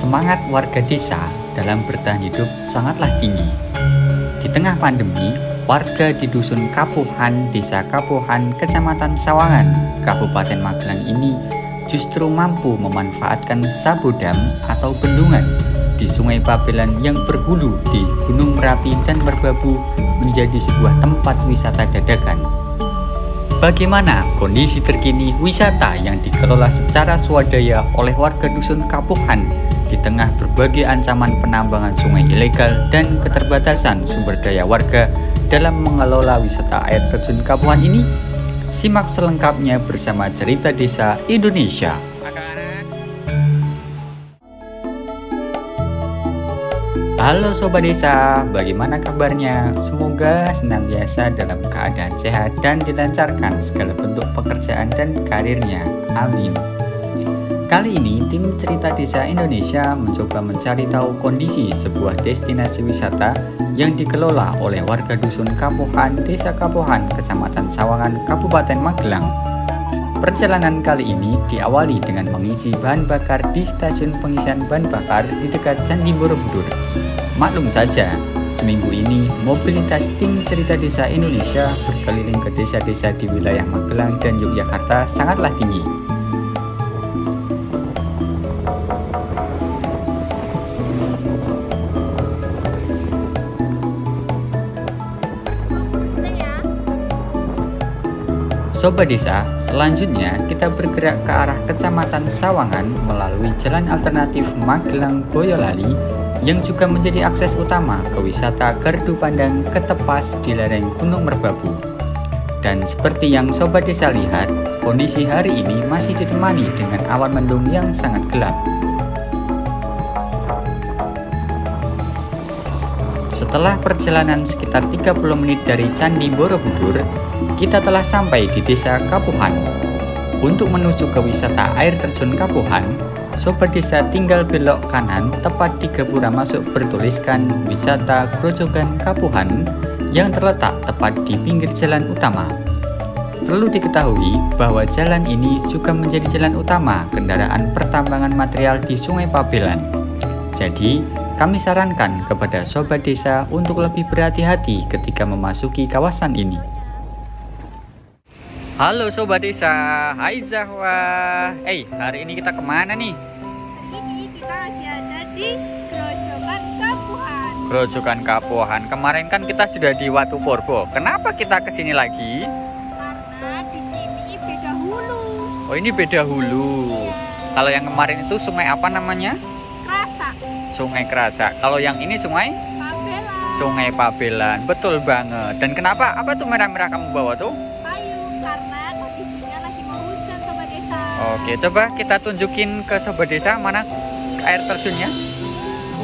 Semangat warga desa dalam bertahan hidup sangatlah tinggi. Di tengah pandemi, warga di Dusun Kapuhan, Desa Kapuhan, Kecamatan Sawangan, Kabupaten Magelang ini justru mampu memanfaatkan sabodam atau bendungan di Sungai Pabelan yang berhulu di Gunung Merapi dan Merbabu menjadi sebuah tempat wisata dadakan. Bagaimana kondisi terkini wisata yang dikelola secara swadaya oleh warga Dusun Kapuhan di tengah berbagai ancaman penambangan sungai ilegal dan keterbatasan sumber daya warga dalam mengelola wisata air terjun Kapuhan ini? Simak selengkapnya bersama Cerita Desa Indonesia. Halo Sobat Desa, bagaimana kabarnya? Semoga senantiasa dalam keadaan sehat dan dilancarkan segala bentuk pekerjaan dan karirnya. Amin. Kali ini, tim Cerita Desa Indonesia mencoba mencari tahu kondisi sebuah destinasi wisata yang dikelola oleh warga Dusun Kapuhan, Desa Kapuhan, Kecamatan Sawangan, Kabupaten Magelang. Perjalanan kali ini diawali dengan mengisi bahan bakar di stasiun pengisian bahan bakar di dekat Candi Borobudur. Maklum saja, seminggu ini mobilitas tim Cerita Desa Indonesia berkeliling ke desa-desa di wilayah Magelang dan Yogyakarta sangatlah tinggi. Sobat Desa, selanjutnya kita bergerak ke arah Kecamatan Sawangan melalui jalan alternatif Magelang Boyolali yang juga menjadi akses utama ke wisata Gardu Pandang Ketepas di lereng Gunung Merbabu. Dan seperti yang Sobat Desa lihat, kondisi hari ini masih ditemani dengan awan mendung yang sangat gelap. Setelah perjalanan sekitar 30 menit dari Candi Borobudur, kita telah sampai di Desa Kapuhan. Untuk menuju ke wisata air terjun Kapuhan, Sobat Desa tinggal belok kanan tepat di gapura masuk bertuliskan Wisata Grojogan Kapuhan yang terletak tepat di pinggir jalan utama. Perlu diketahui bahwa jalan ini juga menjadi jalan utama kendaraan pertambangan material di Sungai Pabelan. Jadi, kami sarankan kepada Sobat Desa untuk lebih berhati-hati ketika memasuki kawasan ini. Halo Sobat Desa, hai Zahwa. Hari ini kita kemana nih? Ini kita lagi ada di Grojogan Kapuhan. Grojogan Kapuhan. Kemarin kan kita sudah di Watu Purbo. Kenapa kita kesini lagi? Karena di sini beda hulu. Oh, ini beda hulu. Iya. Kalau yang kemarin itu sungai apa namanya? Kerasa. Sungai Kerasa. Kalau yang ini sungai? Pabelan. Sungai Pabelan. Betul banget. Dan kenapa? Apa tuh merah-merah kamu bawa tuh? Payung, karena kondisinya lagi mau hujan Sobat Desa. Oke, coba kita tunjukin ke Sobat Desa mana air terjunnya.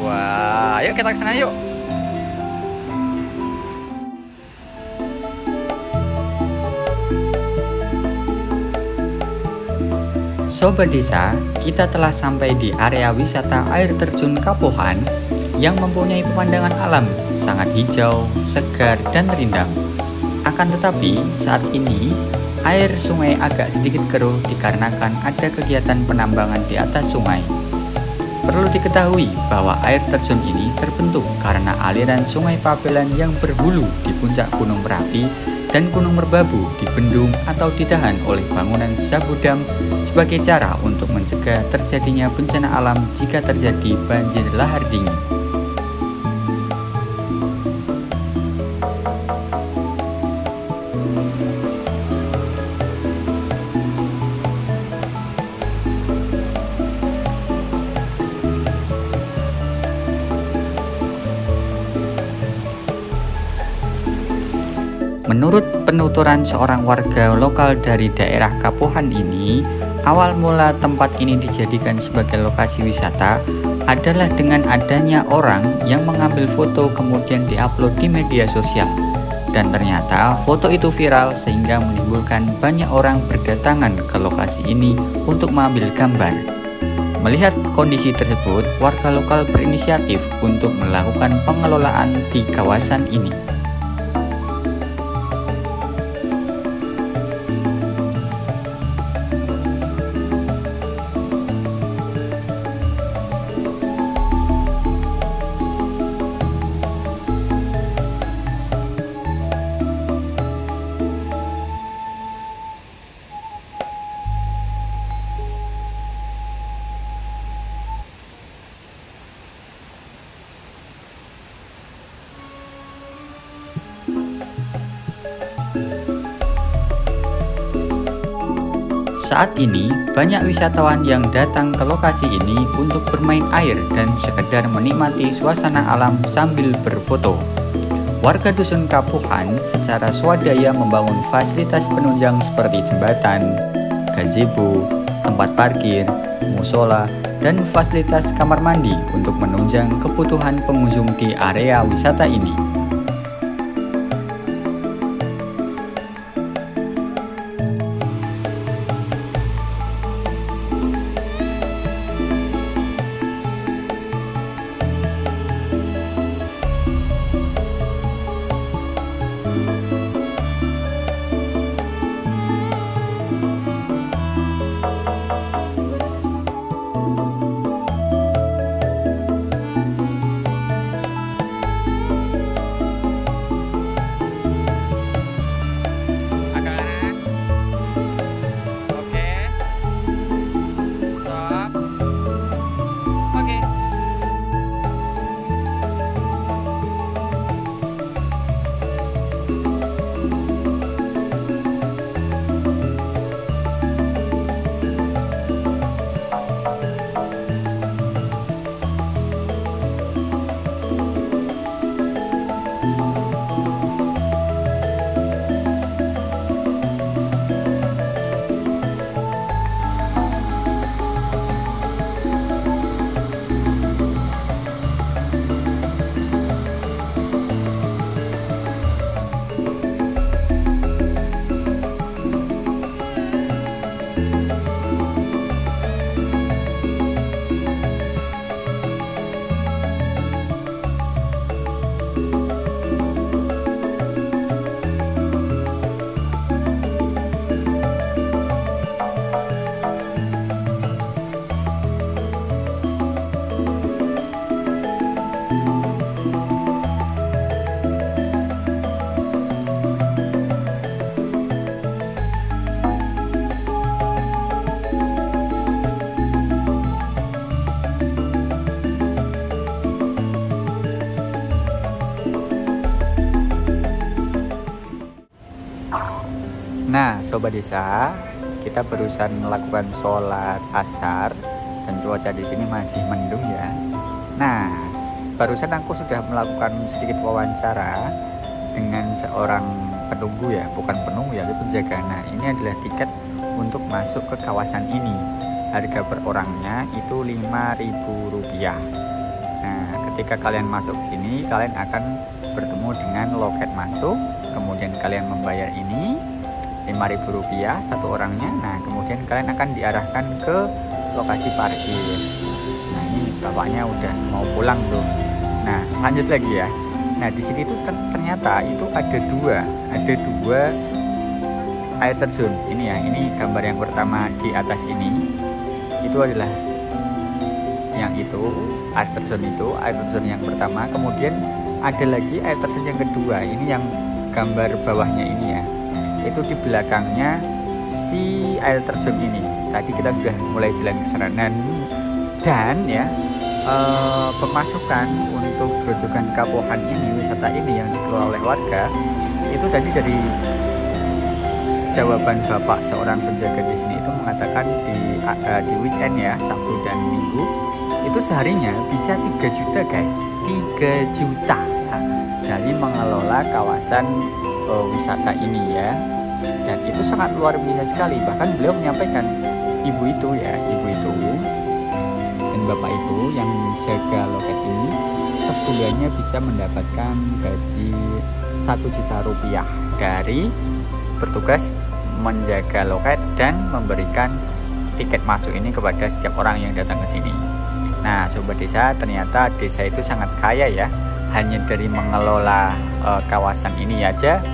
Wah, ayo kita ke sana yuk. Sobat Desa, kita telah sampai di area wisata air terjun Kapuhan yang mempunyai pemandangan alam sangat hijau, segar, dan rindang. Akan tetapi, saat ini air sungai agak sedikit keruh dikarenakan ada kegiatan penambangan di atas sungai. Perlu diketahui bahwa air terjun ini terbentuk karena aliran Sungai Pabelan yang berhulu di puncak Gunung Merapi dan Gunung Merbabu dibendung atau ditahan oleh bangunan sabodam sebagai cara untuk mencegah terjadinya bencana alam jika terjadi banjir lahar dingin. Menurut penuturan seorang warga lokal dari daerah Kapuhan ini, awal mula tempat ini dijadikan sebagai lokasi wisata adalah dengan adanya orang yang mengambil foto kemudian diupload di media sosial. Dan ternyata foto itu viral sehingga menimbulkan banyak orang berdatangan ke lokasi ini untuk mengambil gambar. Melihat kondisi tersebut, warga lokal berinisiatif untuk melakukan pengelolaan di kawasan ini. Saat ini, banyak wisatawan yang datang ke lokasi ini untuk bermain air dan sekedar menikmati suasana alam sambil berfoto. Warga Dusun Kapuhan secara swadaya membangun fasilitas penunjang seperti jembatan, gazebo, tempat parkir, musola, dan fasilitas kamar mandi untuk menunjang kebutuhan pengunjung di area wisata ini. Nah, Sobat Desa, kita barusan melakukan sholat asar dan cuaca di sini masih mendung ya. Nah, barusan aku sudah melakukan sedikit wawancara dengan seorang penunggu ya, bukan penunggu ya, tapi penjaga. Nah, ini adalah tiket untuk masuk ke kawasan ini. Harga per orangnya itu Rp5.000. Nah, ketika kalian masuk ke sini, kalian akan bertemu dengan loket masuk, kemudian kalian membayar ini Rp5.000 satu orangnya. Nah, kemudian kalian akan diarahkan ke lokasi parkir. Nah, ini bapaknya udah mau pulang tuh. Nah, lanjut lagi ya. Nah, di sini tuh ternyata itu ada dua air terjun. Ini ya, ini gambar yang pertama di atas ini. Itu adalah yang itu, air terjun yang pertama. Kemudian ada lagi air terjun yang kedua. Ini yang gambar bawahnya ini ya. Itu di belakangnya si air terjun ini. Tadi kita sudah mulai jalan ke sana dan ya pemasukan untuk Grojogan Kapuhan ini, wisata ini yang dikelola oleh warga, itu tadi dari jawaban bapak seorang penjaga di sini itu mengatakan di weekend ya, Sabtu dan Minggu itu seharinya bisa 3 juta guys, 3 juta dari mengelola kawasan wisata ini ya. Dan itu sangat luar biasa sekali. Bahkan beliau menyampaikan ibu itu dan bapak itu yang jaga loket ini sebulannya bisa mendapatkan gaji Rp1 juta dari petugas menjaga loket dan memberikan tiket masuk ini kepada setiap orang yang datang ke sini. Nah, Sobat Desa, ternyata desa itu sangat kaya ya. Hanya dari mengelola kawasan ini aja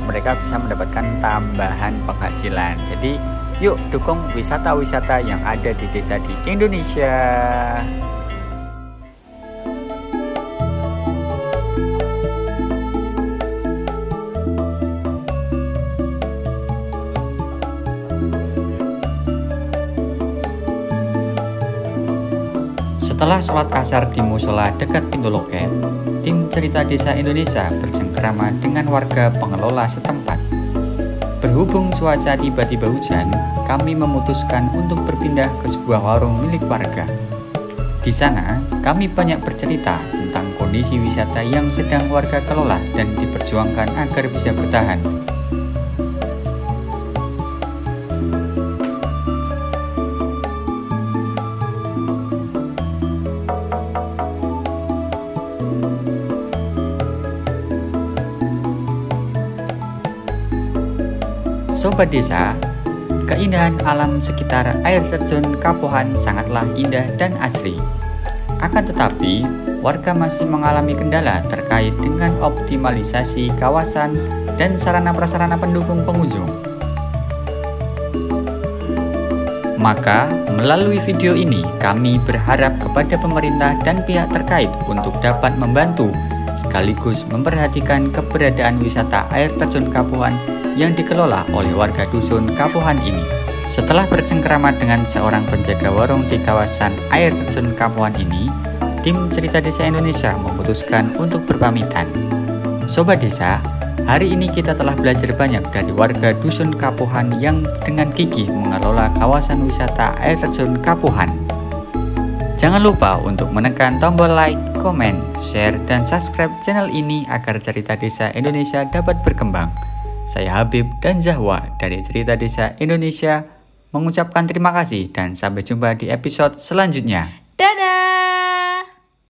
mereka bisa mendapatkan tambahan penghasilan. Jadi yuk dukung wisata-wisata yang ada di desa di Indonesia. Setelah sholat asar di musola dekat pintu loket, tim Cerita Desa Indonesia bercengkrama dengan warga pengelola setempat. Berhubung cuaca tiba-tiba hujan, kami memutuskan untuk berpindah ke sebuah warung milik warga. Di sana, kami banyak bercerita tentang kondisi wisata yang sedang warga kelola dan diperjuangkan agar bisa bertahan. Sobat Desa, keindahan alam sekitar air terjun Kapuhan sangatlah indah dan asri. Akan tetapi, warga masih mengalami kendala terkait dengan optimalisasi kawasan dan sarana-prasarana pendukung pengunjung. Maka, melalui video ini, kami berharap kepada pemerintah dan pihak terkait untuk dapat membantu sekaligus memperhatikan keberadaan wisata air terjun Kapuhan yang dikelola oleh warga dusun Kapuhan ini. Setelah bercengkerama dengan seorang penjaga warung di kawasan air terjun Kapuhan ini, tim Cerita Desa Indonesia memutuskan untuk berpamitan. Sobat Desa, hari ini kita telah belajar banyak dari warga dusun Kapuhan yang dengan gigih mengelola kawasan wisata air terjun Kapuhan. Jangan lupa untuk menekan tombol like, komen, share, dan subscribe channel ini agar Cerita Desa Indonesia dapat berkembang. Saya Habib dan Zahwa dari Cerita Desa Indonesia mengucapkan terima kasih dan sampai jumpa di episode selanjutnya. Dadah!